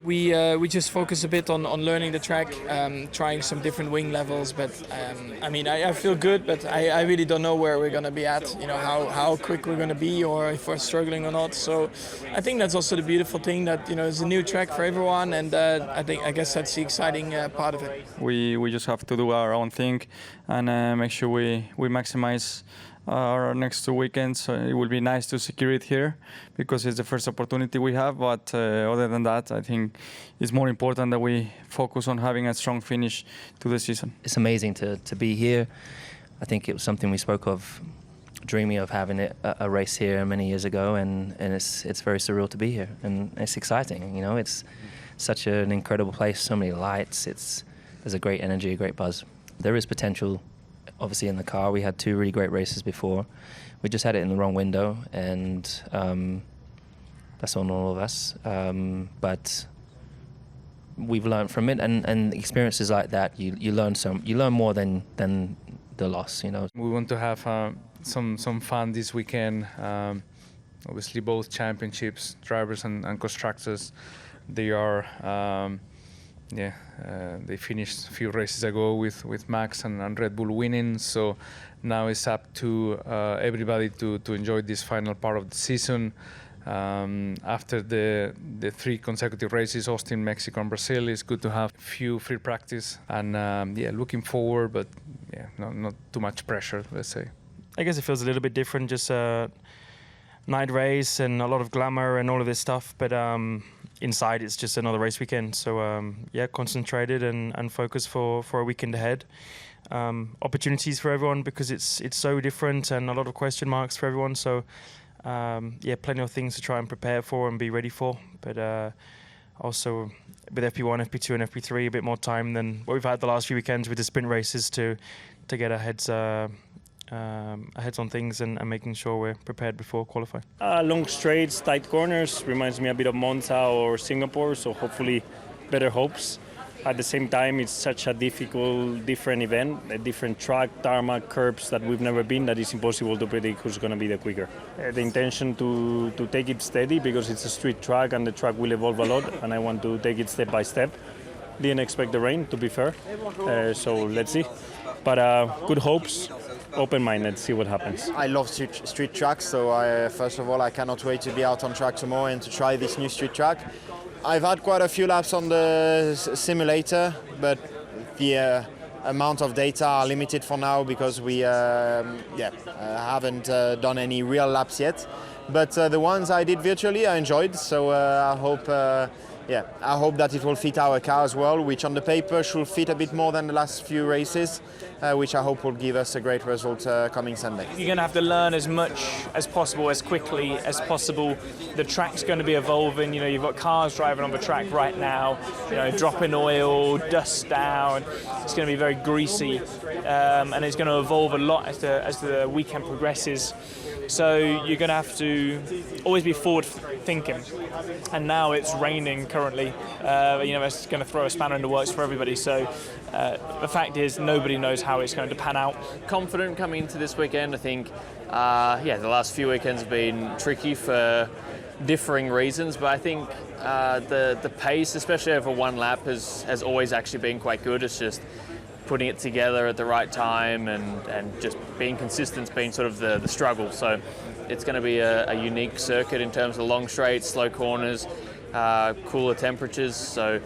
We just focus a bit on learning the track, trying some different wing levels. But I mean, I feel good, but I really don't know where we're going to be at. You know, how quick we're going to be, or if we're struggling or not. So I think that's also the beautiful thing, that it's a new track for everyone, and I guess that's the exciting part of it. We just have to do our own thing and make sure we maximize our next 2 weekends. It will be nice to secure it here because it's the first opportunity we have. But other than that, I think it's more important that we focus on having a strong finish to the season. It's amazing to be here. I think it was something we spoke of, dreaming of having a race here many years ago, and it's very surreal to be here, and it's exciting. It's such an incredible place, so many lights. There's a great energy, a great buzz. There is potential. Obviously in the car, we had 2 really great races before. We just had it in the wrong window, and that's on all of us. But we've learned from it, and experiences like that, you learn more than the loss. We want to have some fun this weekend. Obviously, both championships, drivers and constructors, they are. They finished a few races ago with Max and Red Bull winning, so now it's up to everybody to enjoy this final part of the season. After the 3 consecutive races, Austin, Mexico and Brazil, it's good to have a few free practice, and looking forward, but not too much pressure, let's say. I guess it feels a little bit different, just a night race and a lot of glamour and all of this stuff, but inside it's just another race weekend. So concentrated and focused for a weekend ahead. Opportunities for everyone because it's so different, and a lot of question marks for everyone. So plenty of things to try and prepare for and be ready for. But also with FP1, FP2 and FP3, a bit more time than what we've had the last few weekends with the sprint races to get our heads on things and making sure we're prepared before qualifying. Long straights, tight corners reminds me a bit of Monza or Singapore, so hopefully better hopes. At the same time, it's such a different event, a different track, tarmac, curbs that we've never been, that it's impossible to predict who's going to be the quicker. The intention to take it steady, because it's a street track and the track will evolve a lot, and I want to take it step by step. Didn't expect the rain, to be fair, so let's see. But good hopes. Open-minded, see what happens. I love street tracks, so first of all, I cannot wait to be out on track tomorrow and to try this new street track. I've had quite a few laps on the simulator, but the amount of data are limited for now because we haven't done any real laps yet. But the ones I did virtually, I enjoyed, so I hope that it will fit our car as well, which on the paper should fit a bit more than the last few races, which I hope will give us a great result coming Sunday. You're going to have to learn as much as possible, as quickly as possible. The track's going to be evolving. You've got cars driving on the track right now, dropping oil, dust down. It's going to be very greasy, and it's going to evolve a lot as the weekend progresses. So you're going to have to always be forward thinking. And now it's raining currently. It's going to throw a spanner in the works for everybody. So the fact is, nobody knows how it's going to pan out. Confident coming into this weekend. I think, the last few weekends have been tricky for differing reasons, but I think the pace, especially over one lap, has always actually been quite good. It's just putting it together at the right time and just being consistent's been sort of the struggle. So it's going to be a unique circuit in terms of long straights, slow corners, cooler temperatures. So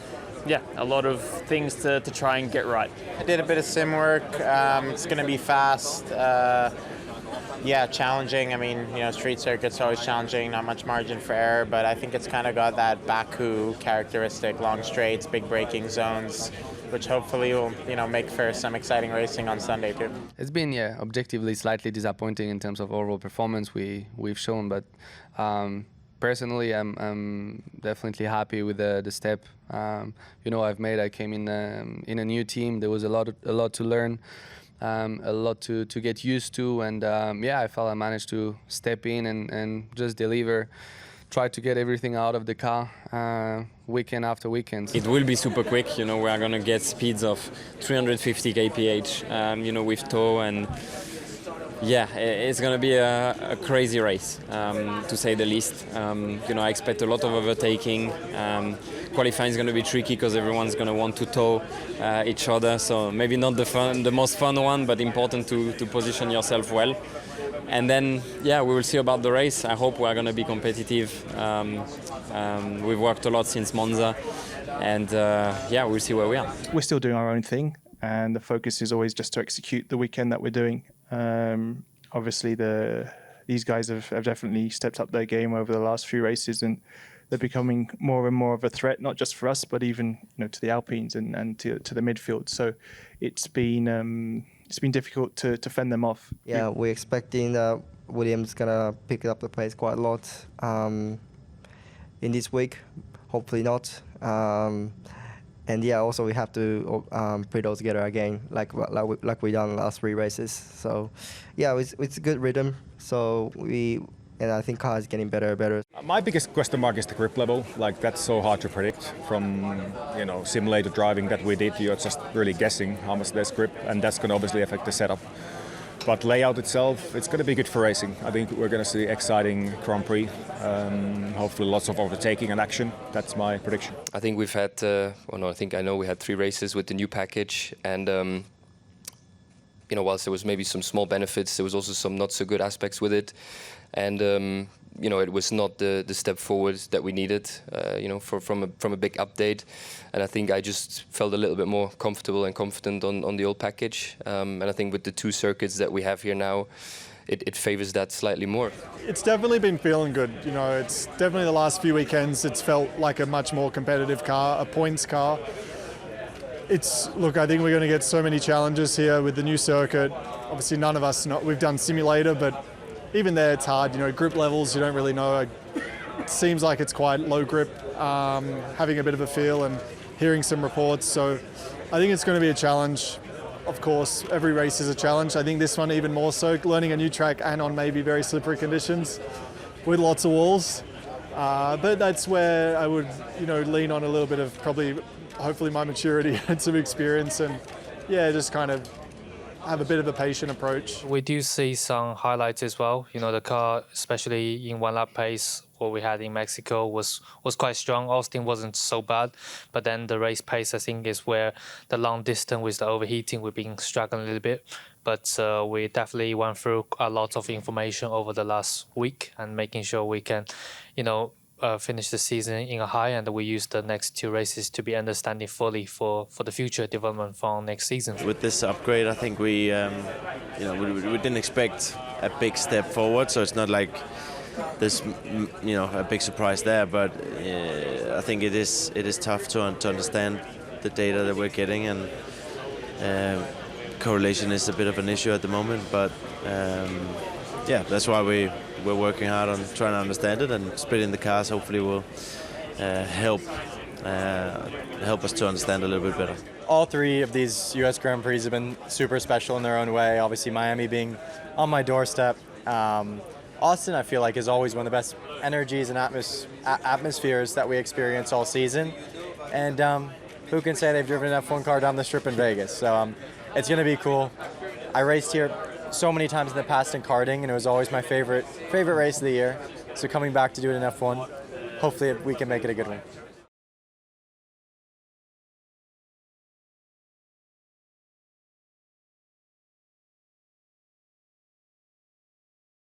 a lot of things to try and get right. I did a bit of sim work. It's going to be fast. Challenging. I mean, street circuits are always challenging, not much margin for error, but I think it's kind of got that Baku characteristic, long straights, big braking zones, which hopefully will, make for some exciting racing on Sunday too. It's been, objectively slightly disappointing in terms of overall performance we've shown, but personally, I'm definitely happy with the step I've made. I came in a new team. There was a lot to learn. A lot to get used to, and I felt I managed to step in and just deliver, try to get everything out of the car weekend after weekend. It will be super quick, we are going to get speeds of 350 kph, with tow, and it's going to be a crazy race, to say the least. I expect a lot of overtaking, qualifying is going to be tricky because everyone's going to want to tow each other. So maybe not the most fun one, but important to position yourself well. And then, yeah, we will see about the race. I hope we are going to be competitive. We've worked a lot since Monza, and yeah, we'll see where we are. We're still doing our own thing, and the focus is always just to execute the weekend that we're doing. Obviously, these guys have definitely stepped up their game over the last few races, and they're becoming more and more of a threat, not just for us, but even to the Alpines and to the midfield. So it's been difficult to fend them off. Yeah, we're expecting that Williams gonna pick up the pace quite a lot in this week. Hopefully not. And yeah, also we have to put those together again, like we done the last 3 races. So yeah, it's a good rhythm. So and I think car is getting better and better. My biggest question mark is the grip level. Like, that's so hard to predict from simulator driving that we did. You're just really guessing how much there's grip, and that's going to obviously affect the setup. But layout itself, it's going to be good for racing. I think we're going to see exciting Grand Prix. Hopefully lots of overtaking and action. That's my prediction. I think we've had, I know we had 3 races with the new package, and whilst there was maybe some small benefits, there was also some not so good aspects with it. And it was not the step forward that we needed, from a big update. And I think I just felt a little bit more comfortable and confident on the old package. And I think with the 2 circuits that we have here now, it favors that slightly more. It's definitely been feeling good. It's definitely the last few weekends, it's felt like a much more competitive car, a points car. Look, I think we're going to get so many challenges here with the new circuit. Obviously, none of us we've done simulator, but even there it's hard. Grip levels, you don't really know. It seems like it's quite low grip, having a bit of a feel and hearing some reports. So I think it's going to be a challenge. Of course, every race is a challenge. I think this one even more so, learning a new track and on maybe very slippery conditions with lots of walls. But that's where I would, lean on a little bit of hopefully my maturity and some experience, and yeah, just kind of have a bit of a patient approach. We do see some highlights as well. The car, especially in 1 lap pace, what we had in Mexico was quite strong. Austin wasn't so bad, but then the race pace, I think, is where the long distance with the overheating, we've been struggling a little bit. But we definitely went through a lot of information over the last week and making sure we can, finish the season in a high, and we use the next 2 races to be understanding fully for the future development for next season. With this upgrade, I think we didn't expect a big step forward, so it's not like there's a big surprise there. But I think it is tough to understand the data that we're getting, and correlation is a bit of an issue at the moment. But that's why we're working hard on trying to understand it, and splitting the cars hopefully will help us to understand a little bit better. All 3 of these U.S. Grand Prix have been super special in their own way. Obviously, Miami being on my doorstep. Austin, I feel like, is always one of the best energies and atmospheres that we experience all season. And who can say they've driven an F1 car down the strip in Vegas? So it's going to be cool. I raced here so many times in the past in karting, and it was always my favorite race of the year. So coming back to do it in F1, hopefully we can make it a good one.